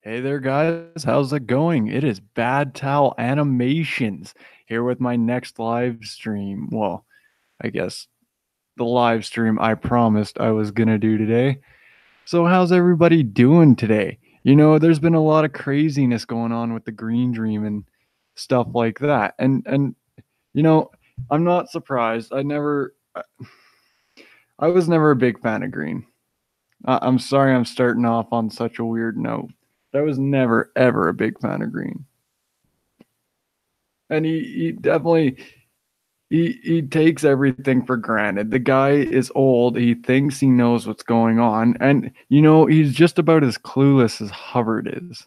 Hey there, guys. How's it going? It is Bad Towel Animations here with my next live stream. Well, I guess the live stream I promised I was going to do today. So, how's everybody doing today? There's been a lot of craziness going on with the Green Dream and stuff like that. And you know, I'm not surprised. I was never a big fan of Green. I'm sorry I'm starting off on such a weird note. I was never ever a big fan of Green. And he definitely he takes everything for granted. The guy is old. He thinks he knows what's going on, and he's just about as clueless as Hubbard is.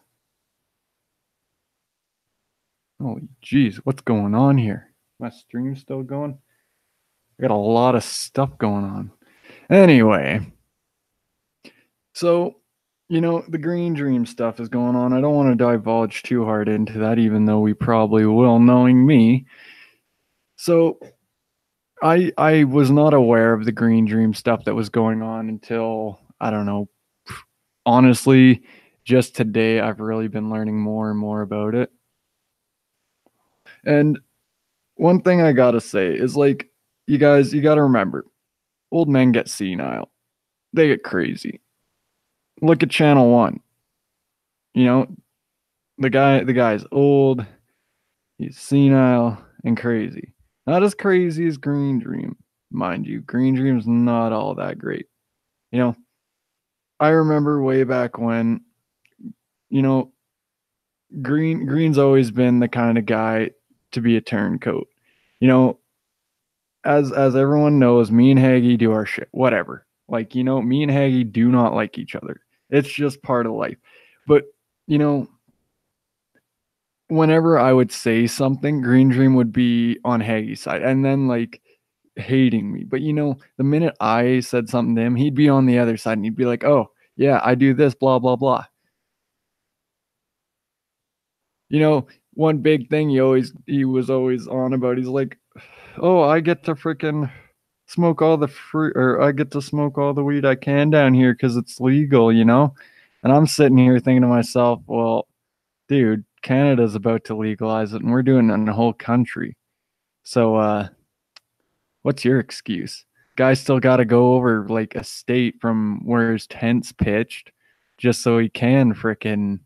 Holy jeez, what's going on here? My stream's still going. I got a lot of stuff going on. Anyway, so the Green Dream stuff is going on. I don't want to divulge too hard into that, even though we probably will, knowing me. So I was not aware of the Green Dream stuff that was going on until, I don't know, honestly, just today I've really been learning more and more about it. And one thing I gotta say is, like, you gotta remember, old men get senile. They get crazy. Look at Channel One. You know, the guy's old, he's senile and crazy. Not as crazy as Green Dream, mind you. Green Dream's not all that great. You know, I remember way back when, you know, Green's always been the kind of guy to be a turncoat. You know, as everyone knows, me and Haggy do our shit. Whatever. Like, me and Haggy do not like each other. It's just part of life. But, you know, whenever I would say something, Green Dream would be on Haggy's side and then, like, hating me. But the minute I said something to him, he'd be on the other side and he'd be like, "Oh, yeah, I do this, blah blah blah." One big thing he was always on about, he's like, "Oh, I get to freaking smoke all the fruit, or I get to smoke all the weed I can down here because it's legal." And I'm sitting here thinking to myself, well, dude, Canada's about to legalize it and we're doing it in the whole country. So what's your excuse? Guy still got to go over like a state from where his tent's pitched just so he can freaking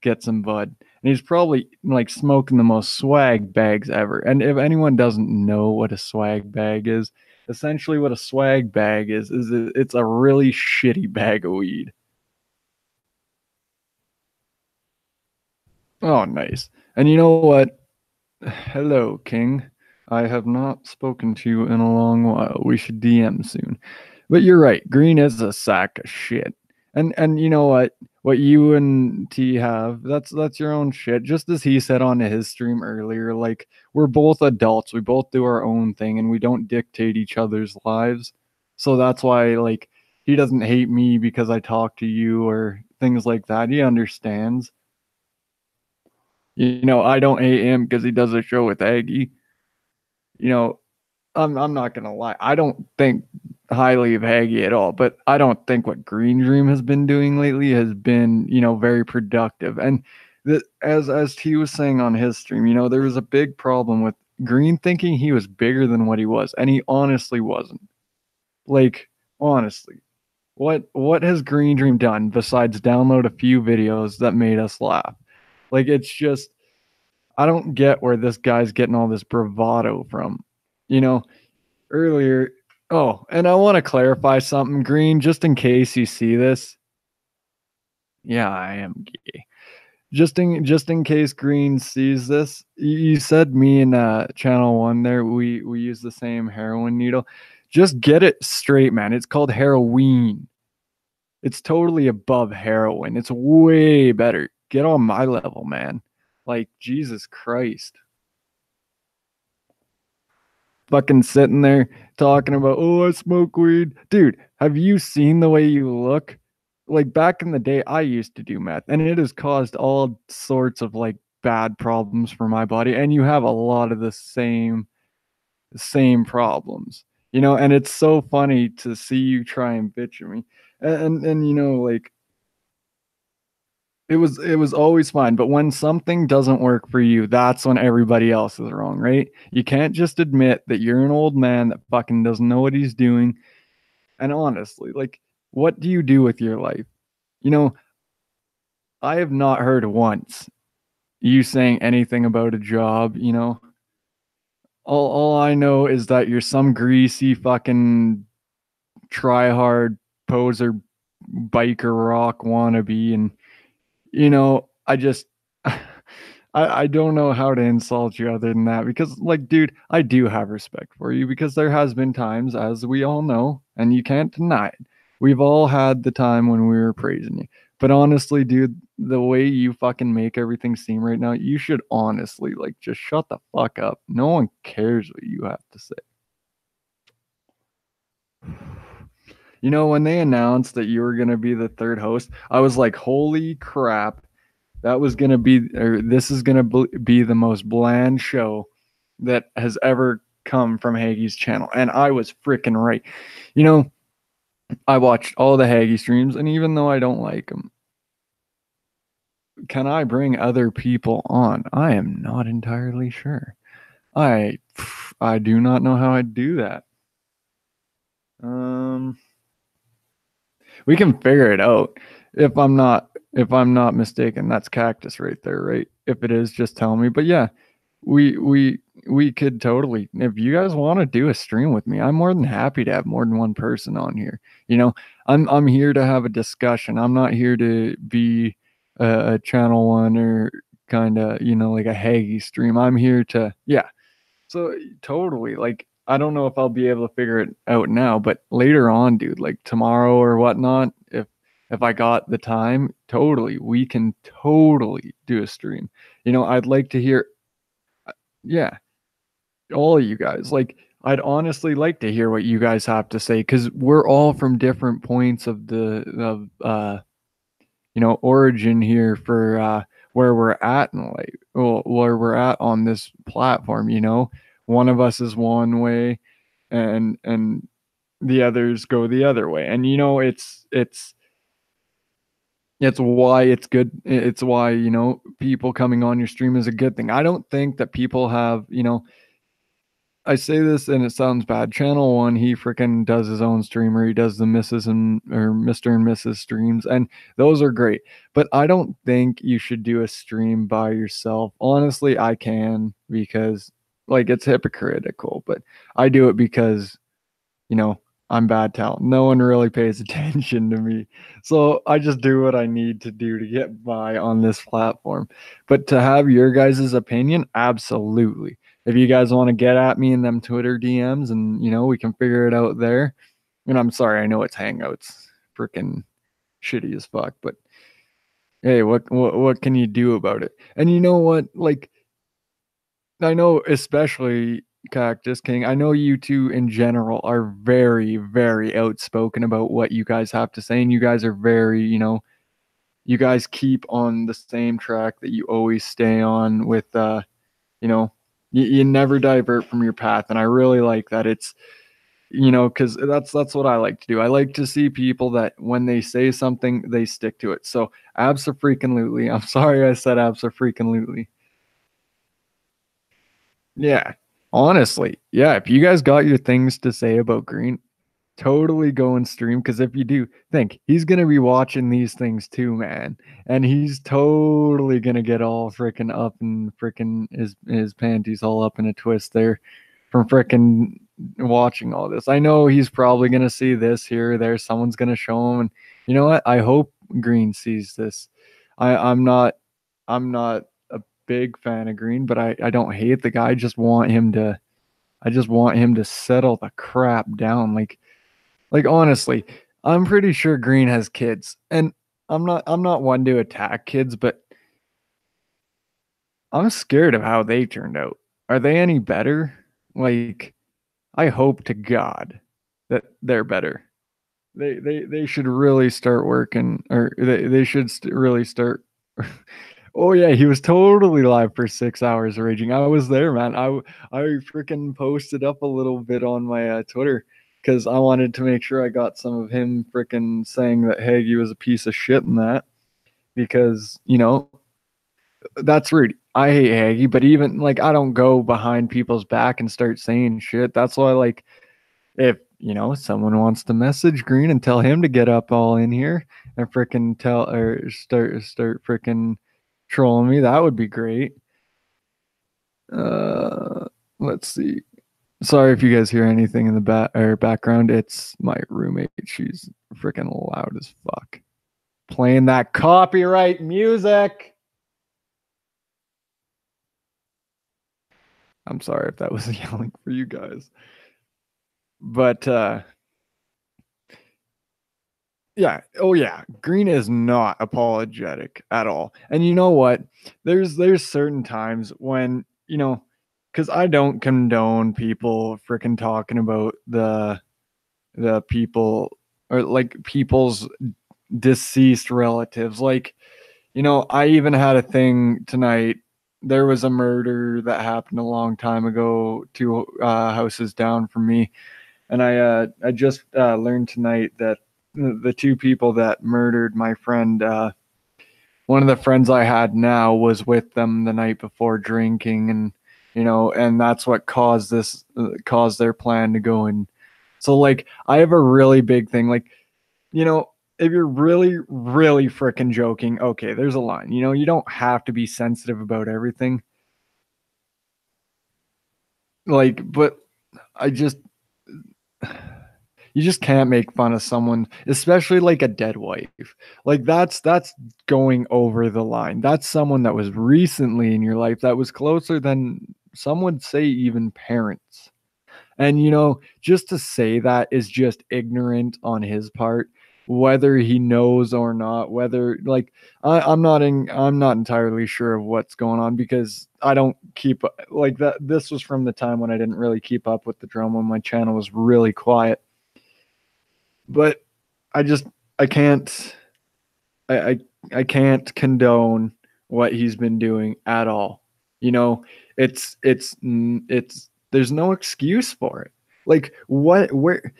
get some bud. And he's probably like smoking the most swag bags ever. And if anyone doesn't know what a swag bag is, essentially what a swag bag is it's a really shitty bag of weed. Oh, nice. And you know what? Hello, King. I have not spoken to you in a long while. We should DM soon. But you're right. Green is a sack of shit. And you know what you and T have, that's your own shit. Just as he said on his stream earlier, like, we're both adults. We both do our own thing and we don't dictate each other's lives. So that's why, like, he doesn't hate me because I talk to you or things like that. He understands. I don't hate him because he does a show with Aggie. You know, I'm not gonna lie. I don't think highly of Haggy at all, but I don't think what Green Dream has been doing lately has been, very productive. And as T was saying on his stream, there was a big problem with Green thinking he was bigger than what he was, and he honestly wasn't. Like, honestly, what has Green Dream done besides download a few videos that made us laugh? Like, it's just, I don't get where this guy's getting all this bravado from. You know, earlier. Oh, and I want to clarify something, Green, just in case you see this. Yeah, I am gay. Just in case Green sees this, you said me and Channel One there, we use the same heroin needle. Just get it straight, man. It's called heroin. It's totally above heroin. It's way better. Get on my level, man. Like, Jesus Christ. Fucking sitting there talking about, oh, I smoke weed. Dude, have you seen the way you look? Like, back in the day, I used to do meth, and it has caused all sorts of like bad problems for my body. And you have a lot of the same problems, and it's so funny to see you try and bitch at me. And like, it was always fine, but when something doesn't work for you, that's when everybody else is wrong, right? You can't just admit that you're an old man that fucking doesn't know what he's doing. And honestly, like, what do you do with your life? You know, I have not heard once you saying anything about a job, you know. All I know is that you're some greasy fucking try hard poser biker rock wannabe, and I just I don't know how to insult you other than that, because, like, dude, I do have respect for you, because there has been times, as we all know, and you can't deny it. We've all had the time when we were praising you. But honestly, dude, the way you fucking make everything seem right now, you should honestly, like, just shut the fuck up. No one cares what you have to say. When they announced that you were going to be the third host, I was like, holy crap. That was going to be, or this is going to be the most bland show that has ever come from Haggie's channel. And I was freaking right. You know, I watched all the Haggie streams, and even though I don't like them, can I bring other people on? I am not entirely sure. I I do not know how I'd do that. Um, we can figure it out. If I'm not mistaken, that's Cactus right there, right? If it is, just tell me. But yeah, we we we could totally, if you guys want to do a stream with me, I'm more than happy to have more than one person on here. You know, I'm here to have a discussion. I'm not here to be a channel one or kind of, like a Haggy stream. I'm here to, yeah. So totally, like, I don't know if I'll be able to figure it out now, but later on, dude, like tomorrow or whatnot, if I got the time, totally, we can totally do a stream. I'd like to hear, yeah, all of you guys. Like, I'd honestly like to hear what you guys have to say, because we're all from different points of origin here for where we're at in life, well, where we're at on this platform. One of us is one way, and the others go the other way, and it's why it's good. It's why, people coming on your stream is a good thing. I don't think that people have, I say this and it sounds bad. Channel One, he freaking does his own streamer. He does the Mrs. and or Mr. and Mrs. streams, and those are great. But I don't think you should do a stream by yourself. Honestly, I can, because, like, it's hypocritical, but I do it because, you know, I'm bad talent. No one really pays attention to me. So I just do what I need to do to get by on this platform. But to have your guys' opinion, absolutely. If you guys want to get at me in them Twitter DMs, and, we can figure it out there. And I'm sorry, I know it's Hangouts. Freaking shitty as fuck, but hey, what can you do about it? And you know what? Like, I know, especially Cactus King, I know you two in general are very, very outspoken about what you guys have to say, and you guys are very, you guys keep on the same track that you always stay on with, you know, you never divert from your path, and I really like that. It's, because that's what I like to do. I like to see people that when they say something, they stick to it. So abso-freaking-lutely, I'm sorry I said abso-freaking-lutely. Yeah, honestly, yeah. If you guys got your things to say about Green, totally go and stream. Because if you do, think he's gonna be watching these things too, man, and he's totally gonna get all freaking up and freaking his panties all up in a twist there from freaking watching all this. I know he's probably gonna see this here or there. Someone's gonna show him, and you know what? I hope Green sees this. I'm not a big fan of Green, but I don't hate the guy. I just want him to settle the crap down. Like, honestly, I'm pretty sure Green has kids, and I'm not one to attack kids, but I'm scared of how they turned out. Are they any better? Like, I hope to God that they're better. They should really start working, or they should really start. Oh yeah, he was totally live for 6 hours raging. I was there, man. I freaking posted up a little bit on my Twitter, because I wanted to make sure I got some of him freaking saying that Haggy was a piece of shit and that. because, you know, that's rude. I hate Haggy, but even like I don't go behind people's back and start saying shit. That's why, like, if you know someone wants to message Green and tell him to get up all in here and freaking tell or start freaking trolling me, that would be great. Uh, let's see. Sorry if you guys hear anything in the background. It's my roommate. She's freaking loud as fuck, playing that copyright music. I'm sorry if that was yelling for you guys. But yeah, oh yeah, Green is not apologetic at all. And you know what? There's certain times when, you know, cuz I don't condone people freaking talking about the people or like people's deceased relatives. Like, you know, I even had a thing tonight. There was a murder that happened a long time ago, two houses down from me, and I just learned tonight that the two people that murdered my friend, one of the friends I had now was with them the night before drinking, and you know, and that's what caused this caused their plan to go. And so like I have a really big thing, like, you know, if you're really really freaking joking, okay, there's a line. You know, you don't have to be sensitive about everything. Like, but I just you just can't make fun of someone, especially like a dead wife. Like that's going over the line. That's someone that was recently in your life that was closer than some would say even parents. And you know, just to say that is just ignorant on his part, whether he knows or not. Whether like I'm not entirely sure of what's going on because I don't keep like that. This was from the time when I didn't really keep up with the drama. When my channel was really quiet, but I just I can't I, I I can't condone what he's been doing at all. You know, it's there's no excuse for it. Like what where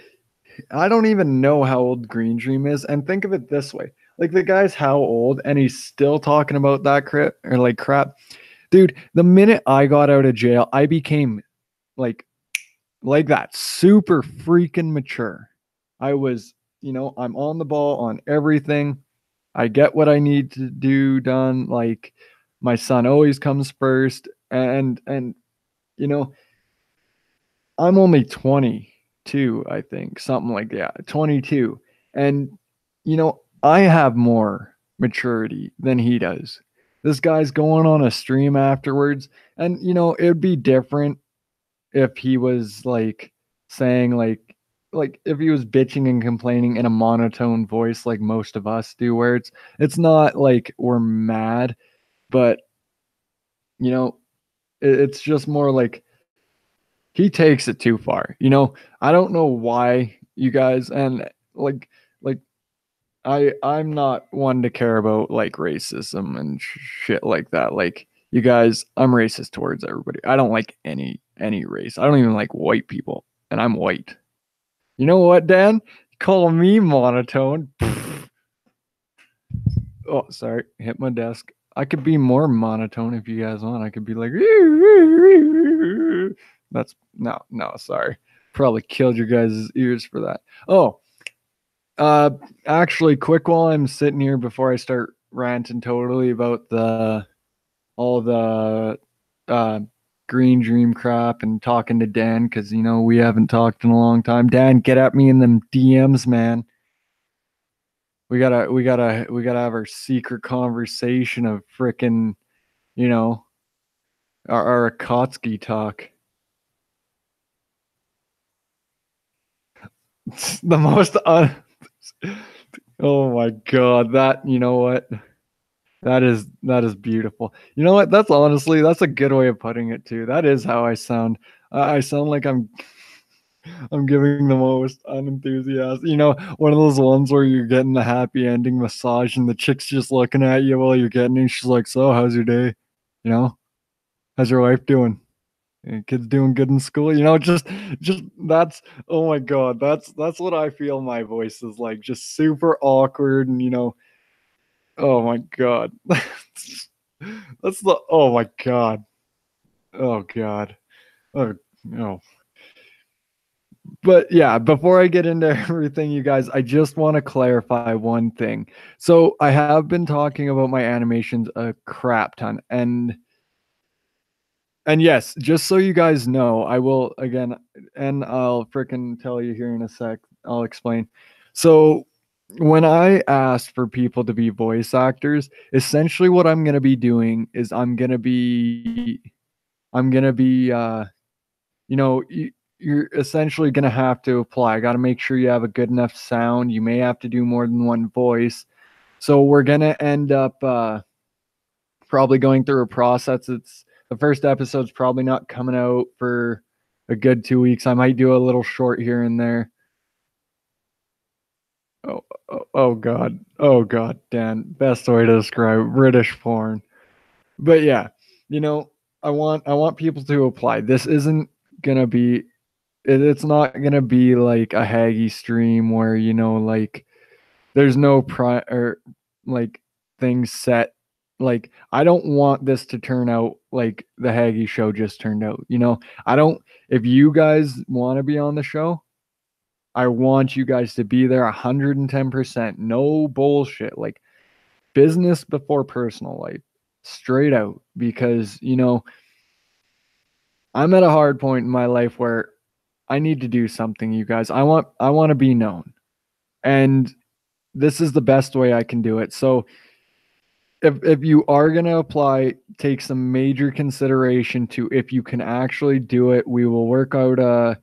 I don't even know how old Green Dream is, and think of it this way. Like the guy's how old and he's still talking about that crap or like crap. Dude, the minute I got out of jail, I became like like that super freaking mature. I was, you know, I'm on the ball on everything. I get what I need to do done. Like my son always comes first, and you know, I'm only 22, I think, something like that, 22. And you know, I have more maturity than he does. This guy's going on a stream afterwards, and you know, it'd be different if he was like saying like if he was bitching and complaining in a monotone voice like most of us do, where it's not like we're mad, but you know, it's just more like he takes it too far. You know, I don't know why you guys and like I'm not one to care about like racism and shit like that. Like you guys, I'm racist towards everybody. I don't like any race. I don't even like white people, and I'm white. You know what, Dan? Call me monotone. Oh, sorry, hit my desk. I could be more monotone if you guys want. I could be like, that's no, sorry. Probably killed your guys' ears for that. Oh, uh, actually, quick while I'm sitting here before I start ranting totally about the all the uh Green Dream crap and talking to Dan because you know we haven't talked in a long time. Dan, get at me in them DMs, man. We gotta have our secret conversation of frickin', you know, our Akatsuki talk. It's the most oh my god, that you know what? That is beautiful. You know what? That's honestly that's a good way of putting it too. That is how I sound. I sound like I'm giving the most unenthusiastic. You know, one of those ones where you're getting the happy ending massage and the chick's just looking at you while you're getting it. She's like, "So, how's your day? You know, how's your wife doing? Kids doing good in school?" You know, just that's oh my god, that's what I feel my voice is like, just super awkward and you know, Oh my god. That's the oh my god. Oh god. Oh no. But yeah, before I get into everything, you guys, I just want to clarify one thing. So I have been talking about my animations a crap ton, and yes, just so you guys know, I will again, and I'll fricking tell you here in a sec. I'll explain. So when I asked for people to be voice actors, essentially what I'm gonna be doing is I'm gonna be you know, you're essentially going to have to apply. Got to make sure you have a good enough sound. You may have to do more than one voice. So we're going to end up probably going through a process. It's the first episode's probably not coming out for a good 2 weeks. I might do a little short here and there. Oh God. Oh God, Dan. Best way to describe British porn. But yeah, you know, I want people to apply. This isn't gonna be it's not gonna be like a Haggy stream where like there's no or like things set. Like I don't want this to turn out like the Haggy show just turned out. I don't. If you guys want to be on the show, I want you guys to be there 110%. No bullshit. Like business before personal life, straight out. Because I'm at a hard point in my life where I need to do something, you guys. I want to be known. And this is the best way I can do it. So if you are going to apply, take some major consideration to if you can actually do it. We will work out a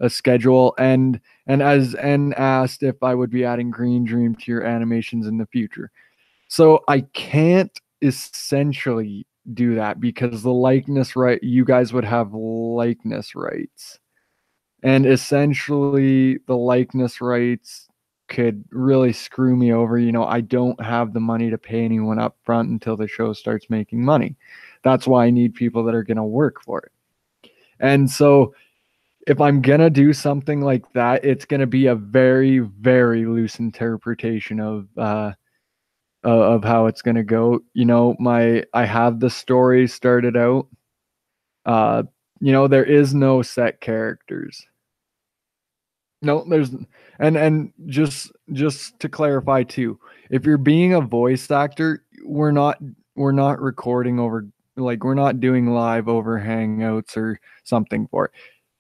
schedule and asked if I would be adding Green Dream to your animations in the future. So I can't essentially do that because the likeness right you guys would have likeness rights. And essentially the likeness rights could really screw me over. I don't have the money to pay anyone up front until the show starts making money. That's why I need people that are going to work for it. And so if I'm going to do something like that, it's going to be a very, very loose interpretation of how it's going to go. I have the story started out. Uh, there is no set characters. No, there's and just to clarify too, if you're being a voice actor, we're not recording over like we're not doing live over Hangouts or something for it.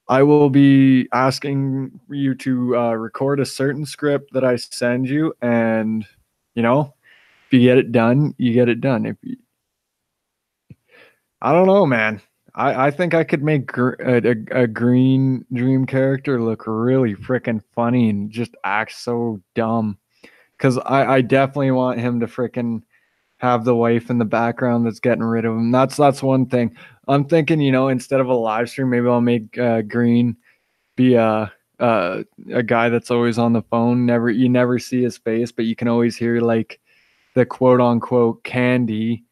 I will be asking you to record a certain script that I send you, and if you get it done, you get it done. If you, I don't know, man. I think I could make a green dream character look really freaking funny and just act so dumb. Because I definitely want him to freaking have the wife in the background that's getting rid of him. That's one thing. I'm thinking, instead of a live stream, maybe I'll make Green be a guy that's always on the phone. You never see his face, but you can always hear like the quote unquote candy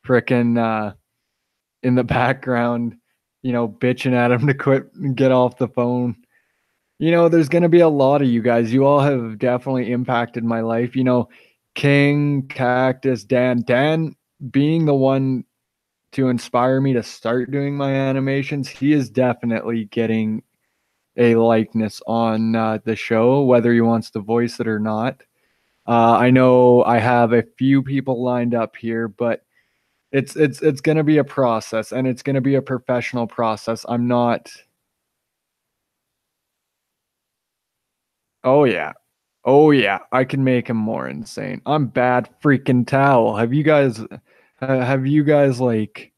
freaking in the background, bitching at him to quit and get off the phone. There's going to be a lot of you guys. You all have definitely impacted my life. King, Cactus, Dan being the one to inspire me to start doing my animations, he is definitely getting a likeness on the show, whether he wants to voice it or not. I know I have a few people lined up here, but it's going to be a process, and it's going to be a professional process. I'm not. Oh yeah. Oh yeah, I can make him more insane. I'm bad freaking towel. Have you guys like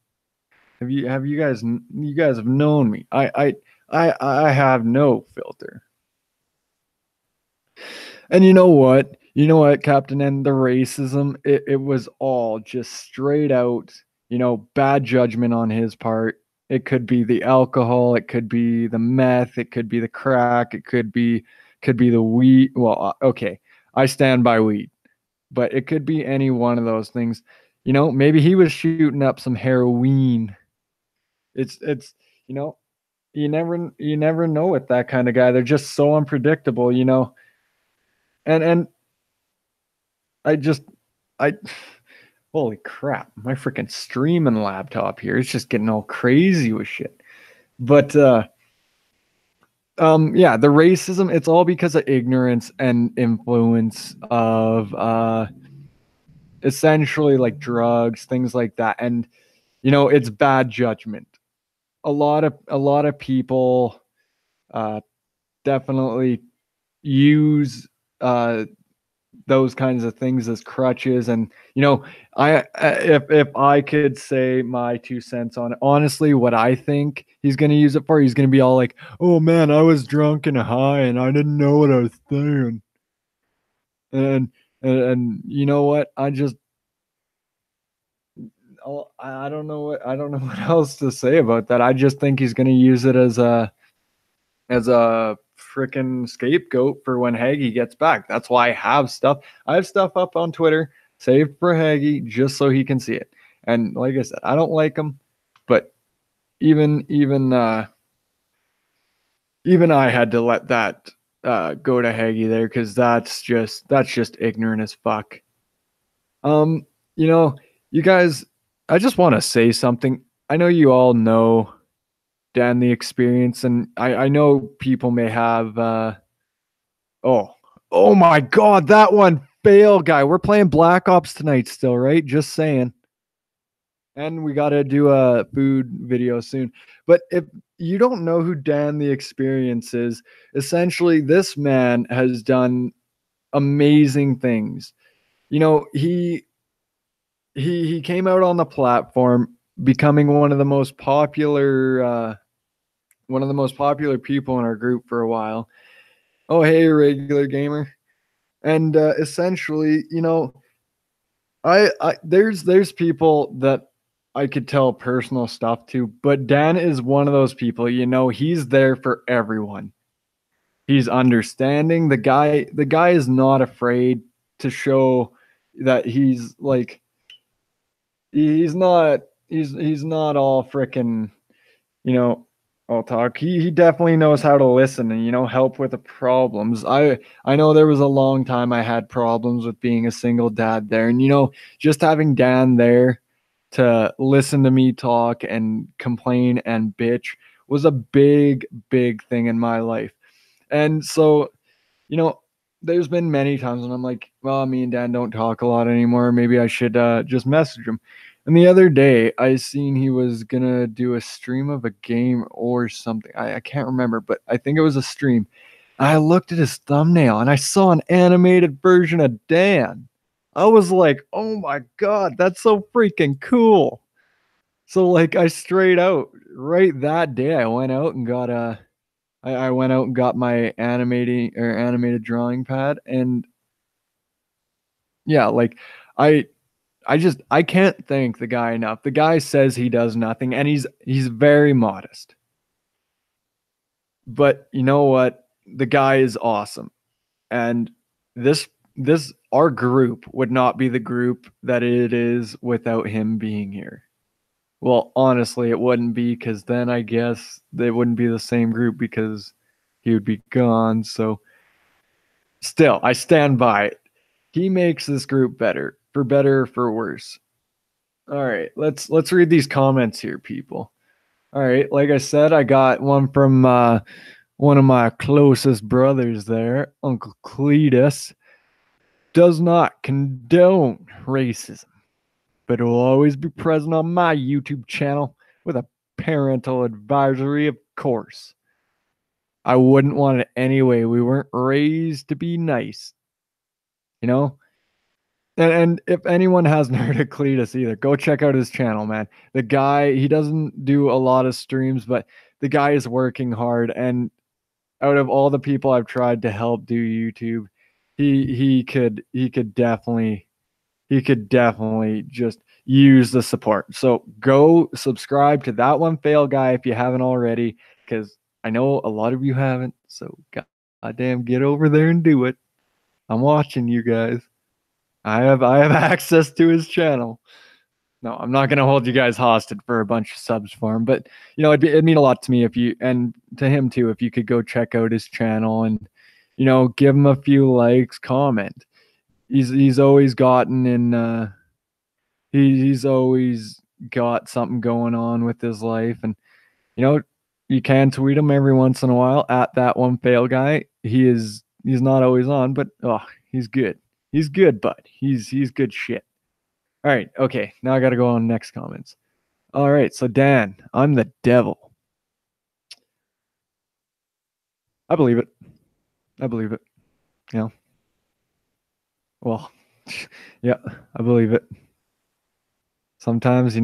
you guys have known me. I have no filter. And you know what? You know what, Captain? And the racism, it was all just straight out, bad judgment on his part. It could be the alcohol, it could be the meth, it could be the crack, it could be the weed. Well, okay, I stand by weed, but it could be any one of those things. Maybe he was shooting up some heroin. It's you know, you never know with that kind of guy. They're just so unpredictable. And I just holy crap, my freaking streaming laptop here, it's just getting all crazy with shit. But yeah, the racism, it's all because of ignorance and influence of essentially like drugs, things like that. And it's bad judgment. A lot of people definitely use those kinds of things as crutches. And if I could say my 2 cents on it, honestly, what I think he's going to use it for, he's going to be all like, oh man, I was drunk and high and I didn't know what I was saying. And you know what, I don't know what else to say about that. I just think he's going to use it as a freaking scapegoat for when Haggy gets back. That's why I have stuff up on Twitter saved for Haggy just so he can see it. And like I said, I don't like him, but even I had to let that go to Haggy there, because that's just ignorant as fuck. Um, you guys, I just want to say something. I know you all know Dan the Experience, and I know people may have oh my god, that one fail guy. We're playing Black Ops tonight still, right? Just saying. And we got to do a food video soon. But if you don't know who Dan the Experience is, essentially this man has done amazing things. He came out on the platform becoming one of the most popular people in our group for a while. Oh, hey, regular gamer. And essentially, there's people that I could tell personal stuff to, but Dan is one of those people. He's there for everyone. He's understanding. The guy is not afraid to show that he's like, he's not all freaking, all talk. He definitely knows how to listen and help with the problems. I know there was a long time I had problems with being a single dad there, and just having Dan there to listen to me talk and complain and bitch was a big thing in my life. And so, you know, there's been many times when I'm like, well, me and Dan don't talk a lot anymore. Maybe I should just message him. And the other day, I seen he was gonna do a stream of a game or something. I can't remember, but I think it was a stream. I looked at his thumbnail and I saw an animated version of Dan. I was like, oh my God, that's so freaking cool. So like I straight out right that day I went out and got I went out and got my animated drawing pad. And yeah, like I I can't thank the guy enough. The guy says he does nothing and he's very modest. But you know what? The guy is awesome. And this our group would not be the group that it is without him being here. Well, honestly, it wouldn't be, because then I guess they wouldn't be the same group because he would be gone. So still, I stand by it. He makes this group better or for worse. All right, let's read these comments here, people. All right, like I said, I got one from one of my closest brothers there, Uncle Cletus. Does not condone racism, but it will always be present on my YouTube channel with a parental advisory, of course. I wouldn't want it anyway. We weren't raised to be nice, you know? And if anyone hasn't heard of Cletus either, go check out his channel, man. The guy, he doesn't do a lot of streams, but the guy is working hard. And out of all the people I've tried to help do YouTube, he could definitely just use the support. So go subscribe to that one fail guy if you haven't already, because I know a lot of you haven't. So goddamn, get over there and do it. I'm watching you guys. I have access to his channel. No, I'm not gonna hold you guys hostage for a bunch of subs for him, but it'd mean a lot to me if you, and to him too, if you could go check out his channel and give him a few likes, comment. He's always gotten in he's always got something going on with his life. And you know, you can tweet him every once in a while at that one fail guy. He's not always on, but oh, he's good. He's good, bud. He's good shit. All right, okay. Now I got to go on next comments. All right, so Dan, I'm the devil. I believe it. I believe it. You know. Well, yeah, I believe it. Sometimes,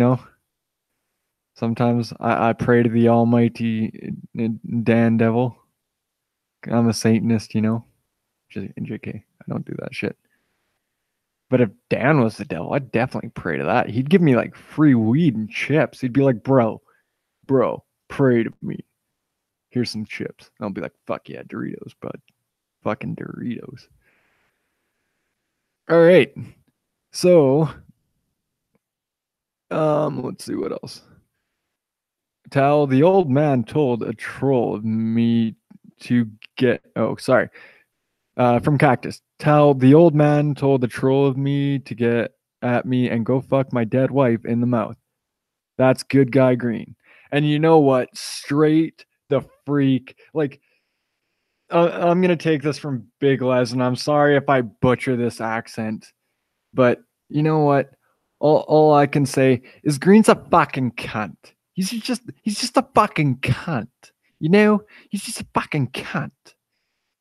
sometimes I pray to the almighty Dan devil. I'm a Satanist, JK. I don't do that shit. But if Dan was the devil, I'd definitely pray to that. He'd give me like free weed and chips. He'd be like, bro, pray to me. Here's some chips. And I'll be like, fuck yeah, Doritos, bud. Fucking Doritos. All right. So, let's see what else. Tal, the old man told a troll of me to get. Oh, sorry. From Cactus. Tal, the old man told the troll of me to get at me and go fuck my dead wife in the mouth. That's good guy green. And you know what? Straight the freak. Like, I'm going to take this from Big Les, and I'm sorry if I butcher this accent, but you know what? All I can say is Green's a fucking cunt. He's just a fucking cunt. He's just a fucking cunt.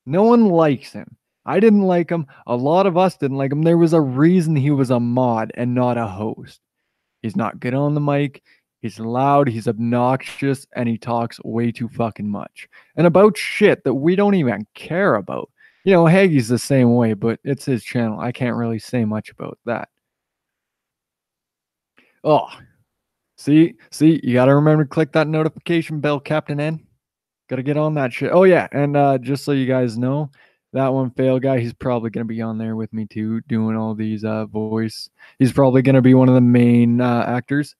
No one likes him. I didn't like him. A lot of us didn't like him. There was a reason he was a mod and not a host. He's not good on the mic. He's loud, he's obnoxious, and he talks way too fucking much. And about shit that we don't even care about. Haggie's the same way, but it's his channel. I can't really say much about that. Oh, see, you got to remember to click that notification bell, Captain N. Got to get on that shit. Oh, yeah, and just so you guys know, that one fail guy, he's probably going to be on there with me too, doing all these voice. He's probably going to be one of the main actors.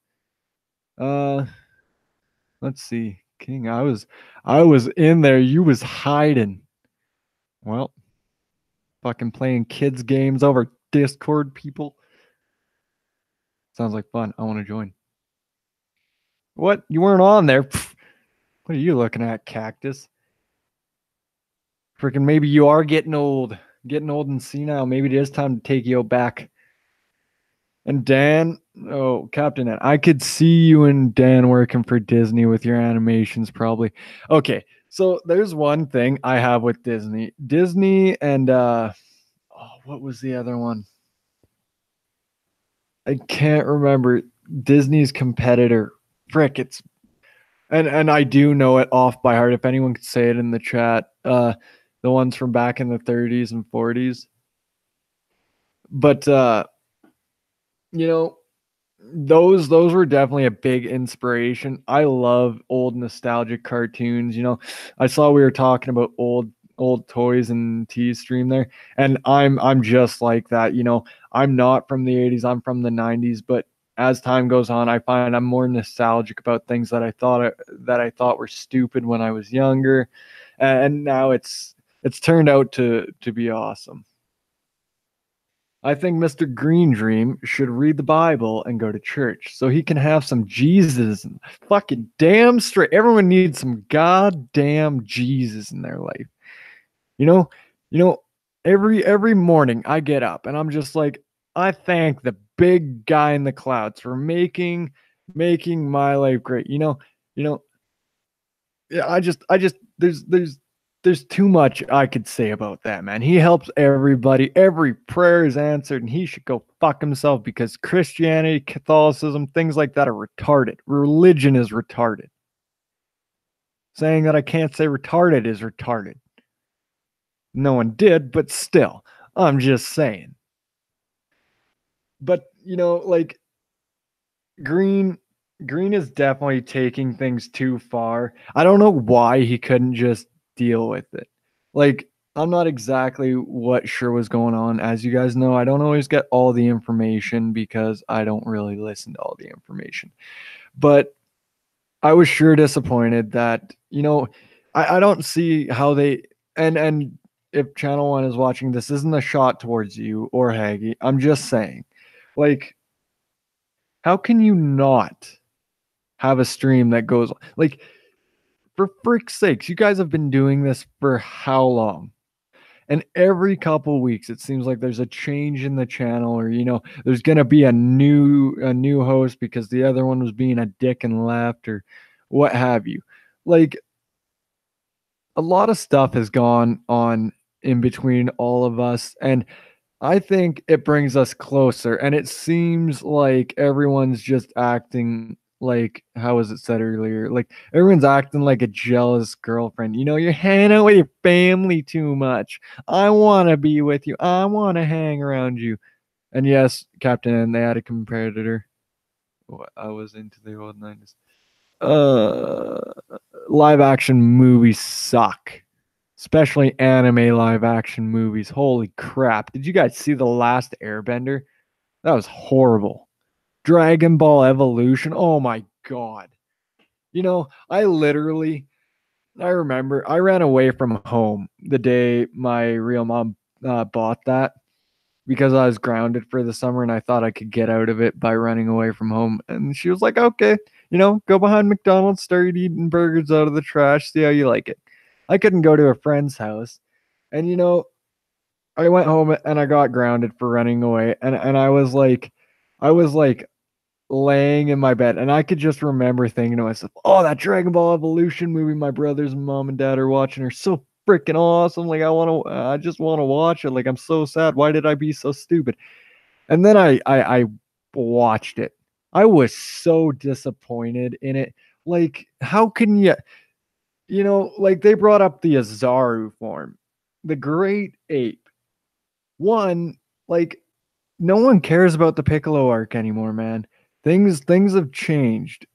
Let's see. King, I was in there. You was hiding. Well, fucking playing kids games over Discord, people. Sounds like fun. I want to join. What? You weren't on there? Pfft. What are you looking at, Cactus? Freaking maybe you are getting old and senile. Maybe it is time to take you back. And Dan, oh, Captain N, I could see you and Dan working for Disney with your animations, probably. Okay, so there's one thing I have with Disney. Disney and what was the other one? I can't remember. Disney's competitor. Frick, it's and I do know it off by heart. If anyone could say it in the chat, the ones from back in the 30s and 40s. But those were definitely a big inspiration. I love old nostalgic cartoons. I saw we were talking about old toys and T stream there, and I'm just like that. I'm not from the 80s, I'm from the 90s, but as time goes on, I find I'm more nostalgic about things that I thought were stupid when I was younger, and now it's turned out to be awesome. I think Mr. Green Dream should read the Bible and go to church so he can have some Jesus. Fucking damn straight. Everyone needs some goddamn Jesus in their life. You know, every morning I get up and I'm just like, I thank the big guy in the clouds for making my life great. Yeah, there's too much I could say about that, man. He helps everybody. Every prayer is answered, and he should go fuck himself because Christianity, Catholicism, things like that are retarded. Religion is retarded. Saying that I can't say retarded is retarded. No one did, but still, I'm just saying. But, like Green is definitely taking things too far. I don't know why he couldn't just deal with it. Like, I'm not exactly sure was going on. As you guys know, I don't always get all the information because I don't really listen to all the information. But I was sure disappointed that, I don't see how they and if Channel One is watching, this isn't a shot towards you or Haggy. I'm just saying, like, how can you not have a stream that goes like, for frick's sakes, you guys have been doing this for how long? And every couple weeks, it seems like there's a change in the channel, or there's gonna be a new host because the other one was being a dick and left, or what have you. Like, a lot of stuff has gone on in between all of us, and I think it brings us closer. And it seems like everyone's just acting like, how was it said earlier? Like, everyone's acting like a jealous girlfriend. You're hanging out with your family too much. I want to be with you. I want to hang around you. And yes, Captain, they had a competitor. I was into the old 90s. Uh, Live action movies suck, especially anime live action movies. Holy crap. Did you guys see The Last Airbender? That was horrible. Dragon Ball Evolution. Oh my god. I remember I ran away from home the day my real mom bought that, because I was grounded for the summer and I thought I could get out of it by running away from home. And she was like, okay, go behind McDonald's, start eating burgers out of the trash, see how you like it. I couldn't go to a friend's house. And I went home and I got grounded for running away. And I was like laying in my bed, and I could just remember thinking to myself, oh, that Dragon Ball Evolution movie my brothers and mom and dad are watching are so freaking awesome. Like, I just want to watch it. Like, I'm so sad. Why did I be so stupid? And then I watched it. I was so disappointed in it. Like, how can like, they brought up the Azaru form, the great ape. One, like, no one cares about the Piccolo arc anymore, man. Things have changed.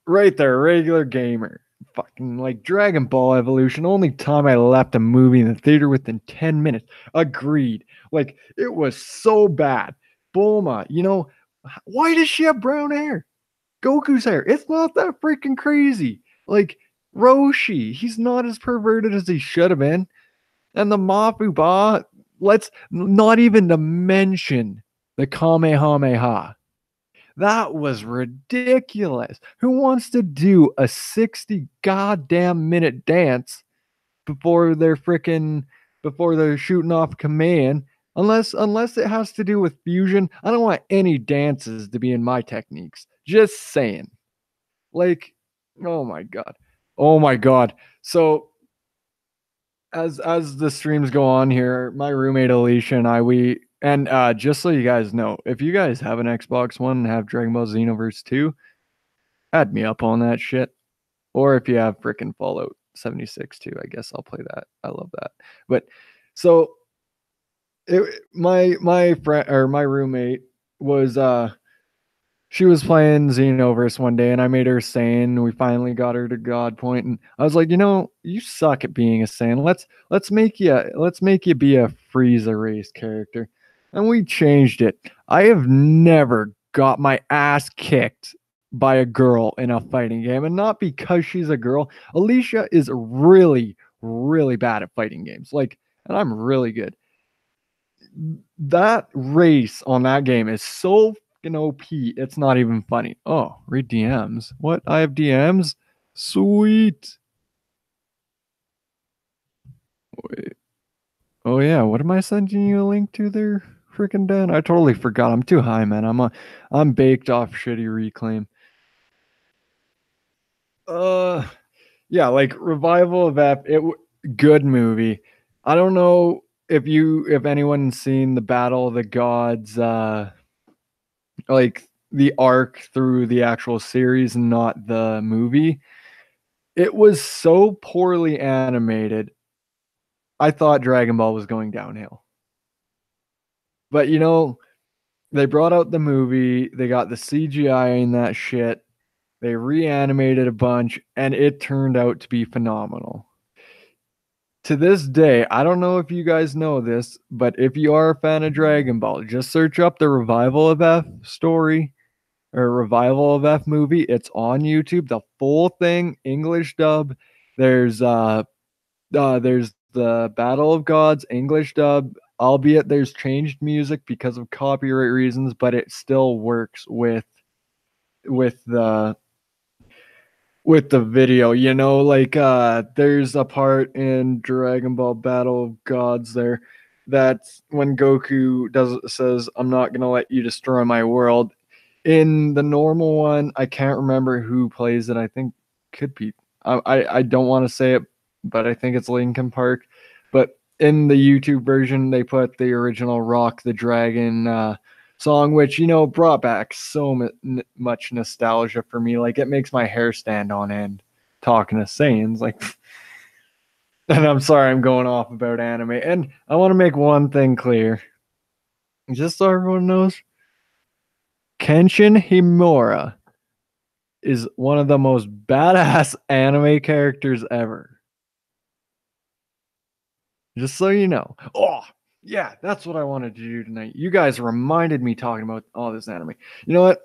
Right there, regular gamer. Fucking like Dragon Ball Evolution. Only time I left a movie in the theater within 10 minutes. Agreed. Like, it was so bad. Bulma, why does she have brown hair? Goku's hair. It's not that freaking crazy. Like, Roshi, he's not as perverted as he should have been. And the Mafuba, let's not even to mention the Kamehameha. That was ridiculous. Who wants to do a 60 goddamn minute dance before they're shooting off command? Unless it has to do with fusion, I don't want any dances to be in my techniques. Just saying. Like, oh my god. Oh my god. So as the streams go on here, my roommate Alicia and I, just so you guys know, if you guys have an Xbox One and have Dragon Ball Xenoverse 2, add me up on that shit. Or if you have freaking Fallout 76 too, I guess I'll play that. I love that. But so my friend, or my roommate, was she was playing Xenoverse one day, and I made her Saiyan. We finally got her to God point, and I was like, you suck at being a Saiyan. Let's make you be a Frieza race character, and we changed it. I have never got my ass kicked by a girl in a fighting game, and not because she's a girl. Alicia is really, really bad at fighting games. Like, and I'm really good. That race on that game is so fucking OP. It's not even funny. Oh, read DMs. What? I have DMs? Sweet. Wait. Oh yeah, what am I sending you a link to there, freaking Dan? I totally forgot. I'm too high, man. I'm baked off shitty Reclaim. Yeah, like Revival of F. Good movie. I don't know if anyone's seen the Battle of the Gods, like the arc through the actual series, not the movie. It was so poorly animated. I thought Dragon Ball was going downhill. But they brought out the movie, they got the CGI in that shit, they reanimated a bunch, and it turned out to be phenomenal. To this day, I don't know if you guys know this, but if you are a fan of Dragon Ball, just search up the Revival of F story, or Revival of F movie. It's on YouTube, the full thing, English dub. There's the Battle of Gods English dub, albeit there's changed music because of copyright reasons, but it still works with the with the video, you know, like there's a part in Dragon Ball Battle of Gods there that's when Goku says, "I'm not gonna let you destroy my world." In the normal one, I can't remember who plays it. I think could be I don't want to say it, but I think it's Linkin Park. But in the YouTube version, they put the original Rock the Dragon song, which, you know, brought back so much nostalgia for me. Like, it makes my hair stand on end talking to Saiyans. Like, and I'm sorry I'm going off about anime. And I want to make one thing clear, just so everyone knows. Kenshin Himura is one of the most badass anime characters ever. Just so you know. Oh, yeah, that's what I wanted to do tonight. You guys reminded me talking about all this anime. You know what?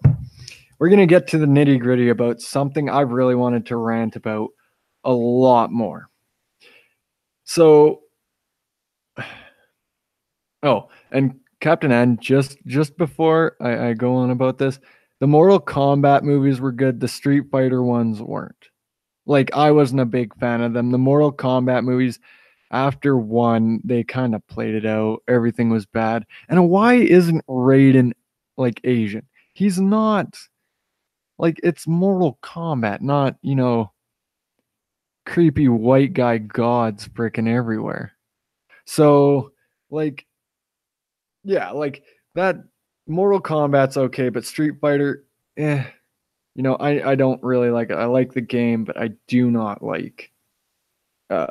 We're going to get to the nitty gritty about something I really wanted to rant about a lot more. So, oh, and Captain N, just before I go on about this, the Mortal Kombat movies were good. The Street Fighter ones weren't. Like, I wasn't a big fan of them. The Mortal Kombat movies, after one, they kind of played it out. Everything was bad. And why isn't Raiden like Asian? He's not. Like, it's Mortal Kombat, not, you know, creepy white guy gods freaking everywhere. So, like, yeah, like that Mortal Kombat's okay, but Street Fighter, you know, I don't really like it. I like the game, but I do not like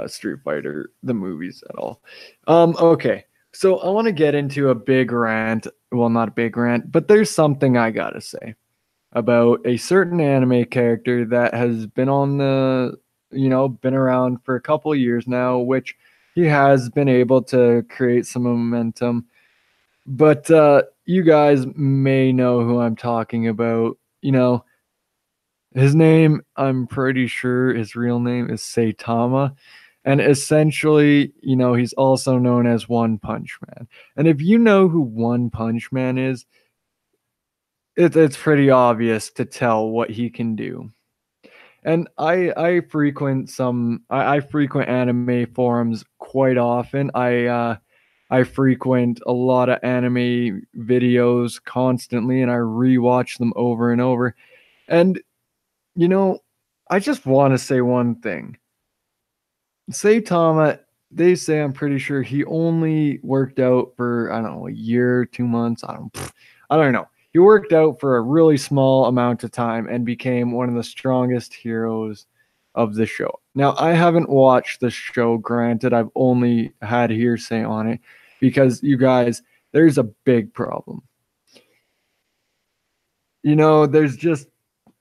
Street Fighter the movies at all. Okay. So I want to get into a big rant. Well, not a big rant, but there's something I gotta say about a certain anime character that has been on the, you know, been around for a couple of years now, which he has been able to create some momentum. But you guys may know who I'm talking about. You know, his name, I'm pretty sure his real name is Saitama. And essentially, you know, he's also known as One Punch Man. And if you know who One Punch Man is, it's pretty obvious to tell what he can do. And I frequent I frequent anime forums quite often. I frequent a lot of anime videos constantly, and I rewatch them over and over. And you know, I just want to say one thing. Saitama, they say, I'm pretty sure he only worked out for, I don't know, a year, 2 months. I don't know. He worked out for a really small amount of time and became one of the strongest heroes of the show. Now, I haven't watched the show, granted, I've only had hearsay on it because, you guys, there's a big problem. You know, there's just,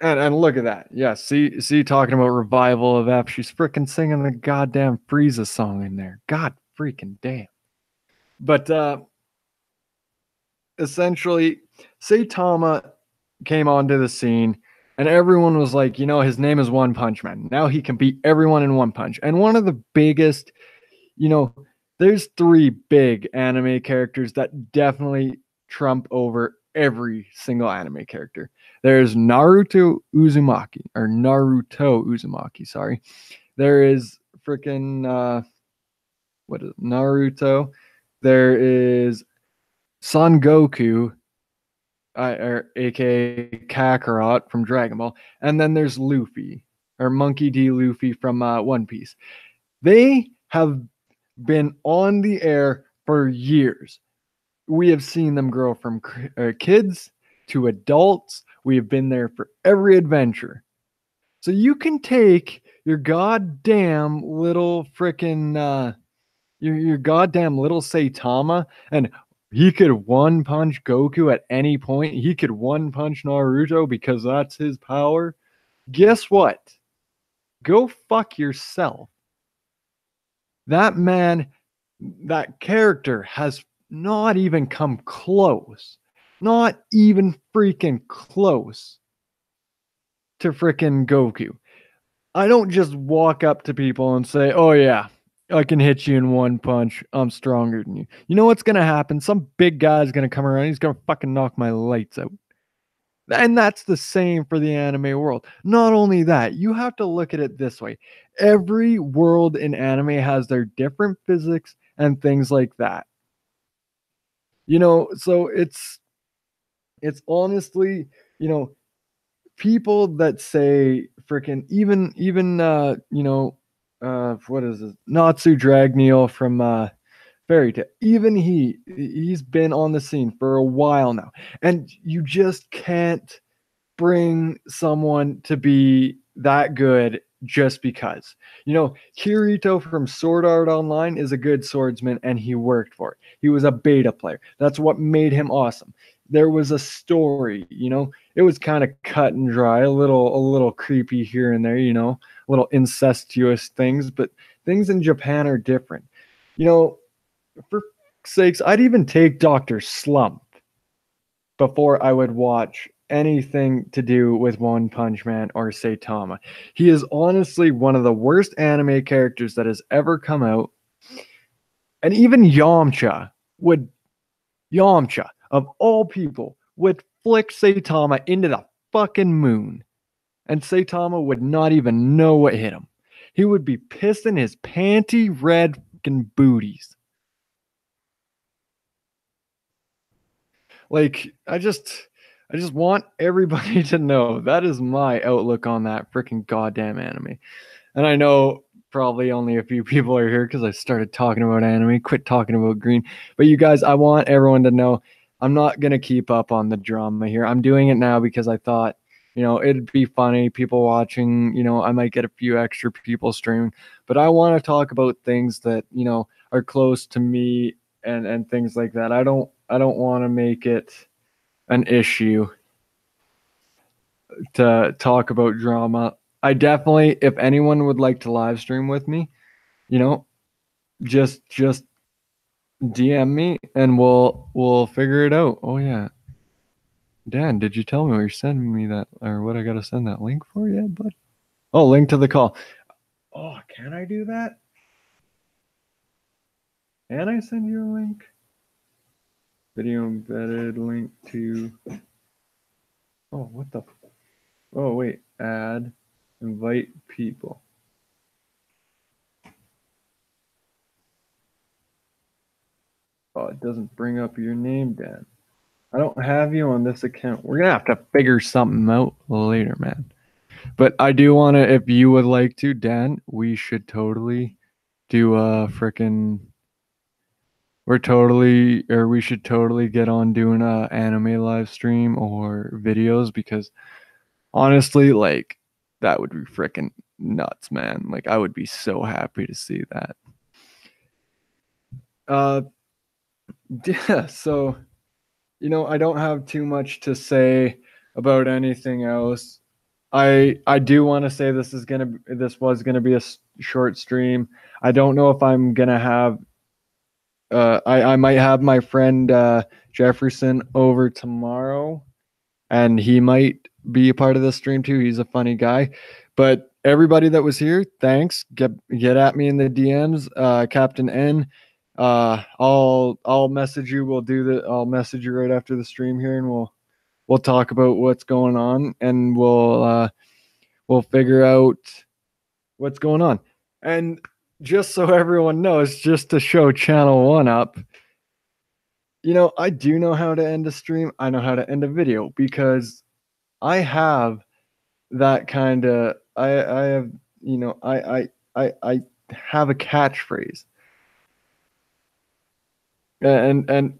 and look at that. Yeah, see, talking about revival of F, she's freaking singing the goddamn Frieza song in there. God freaking damn. But essentially, Saitama came onto the scene, and everyone was like, you know, his name is One Punch Man. Now he can beat everyone in one punch. And one of the biggest, you know, there's three big anime characters that definitely trump over every single anime character. There's Naruto Uzumaki, sorry. There is freaking what is it? Naruto. There is Son Goku, or aka Kakarot from Dragon Ball, and then there's Luffy, or Monkey D. Luffy from One Piece. They have been on the air for years. We have seen them grow from kids to adults. We have been there for every adventure. So you can take your goddamn little freaking your goddamn little Saitama, and he could one punch Goku at any point. He could one punch Naruto because that's his power. Guess what? Go fuck yourself. That man, that character has not even come close. Not even freaking close to freaking Goku. I don't just walk up to people and say, oh yeah, I can hit you in one punch. I'm stronger than you. You know what's gonna happen? Some big guy's gonna come around. He's gonna fucking knock my lights out. And that's the same for the anime world. Not only that, you have to look at it this way. Every world in anime has their different physics and things like that. So it's honestly, people that say freaking even what is this? Natsu Dragneel from Fairy Tail. Even he's been on the scene for a while now. And you just can't bring someone to be that good just because. Kirito from Sword Art Online is a good swordsman and he worked for it. He was a beta player. That's what made him awesome. There was a story, it was kind of cut and dry, a little creepy here and there, little incestuous things, but things in Japan are different. For sakes, I'd even take Dr. Slump before I would watch anything to do with One Punch Man or Saitama. He is honestly one of the worst anime characters that has ever come out. And even Yamcha, of all people, would flick Saitama into the fucking moon. And Saitama would not even know what hit him. He would be pissing his panty red fucking booties. Like, I just want everybody to know that is my outlook on that freaking goddamn anime. And I know probably only a few people are here because I started talking about anime, quit talking about green. But you guys, I want everyone to know I'm not going to keep up on the drama here. I'm doing it now because I thought, it'd be funny. People watching, I might get a few extra people streaming. But I want to talk about things that, are close to me and things like that. I don't want to make it an issue to talk about drama. I definitely, if anyone would like to live stream with me, just DM me and we'll figure it out. Oh yeah. Dan, did you tell me you're sending me that or what I gotta send that link for yet, bud? Oh, link to the call. Oh, can I do that? Can I send you a link? Video embedded link to. Oh, what the? Oh, wait. Add. Invite people. Oh, it doesn't bring up your name, Dan. I don't have you on this account. We're going to have to figure something out later, man. But I do want to, if you would like to, Dan, we should totally do a freaking. We should totally get on doing a anime live stream or videos because honestly, like, that would be freaking nuts, man. Like, I would be so happy to see that. Yeah, so, I don't have too much to say about anything else. I do want to say this was gonna be a short stream. I don't know if I'm gonna have I might have my friend Jefferson over tomorrow, and he might be a part of the stream too. He's a funny guy. But everybody that was here, thanks. Get at me in the DMs, Captain N. I'll message you. I'll message you right after the stream here, and we'll talk about what's going on, and we'll figure out what's going on. And just so everyone knows, just to show Channel One up, I do know how to end a stream. I know how to end a video because I have that kind of. I have I have a catchphrase, and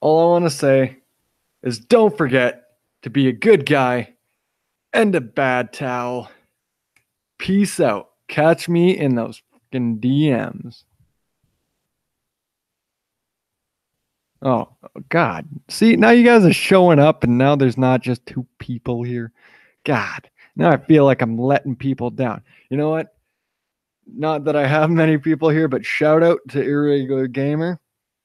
all I want to say is don't forget to be a good guy and a bad towel. Peace out. Catch me in those fucking DMs. Oh, God. See, now you guys are showing up, and now there's not just two people here. God. Now I feel like I'm letting people down. You know what? Not that I have many people here, but shout out to Irregular Gamer.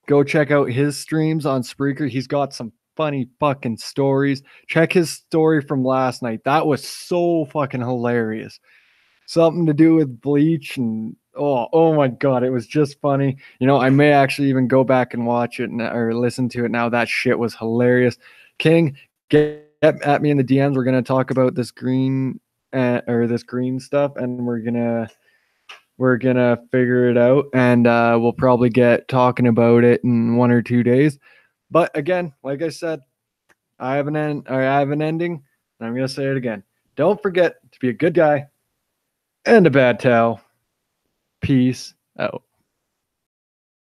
Go check out his streams on Spreaker. He's got some funny fucking stories. Check his story from last night. That was so fucking hilarious. Something to do with Bleach and Oh my God, it was just funny. You know, I may actually even go back and watch it or listen to it now. That shit was hilarious. King, get at me in the DMs. We're gonna talk about this green or this green stuff, and we're gonna figure it out, and we'll probably get talking about it in 1 or 2 days. But again, like I said, I have an end, or I have an ending, and I'm gonna say it again. Don't forget to be a good guy and a bad towel. Peace out.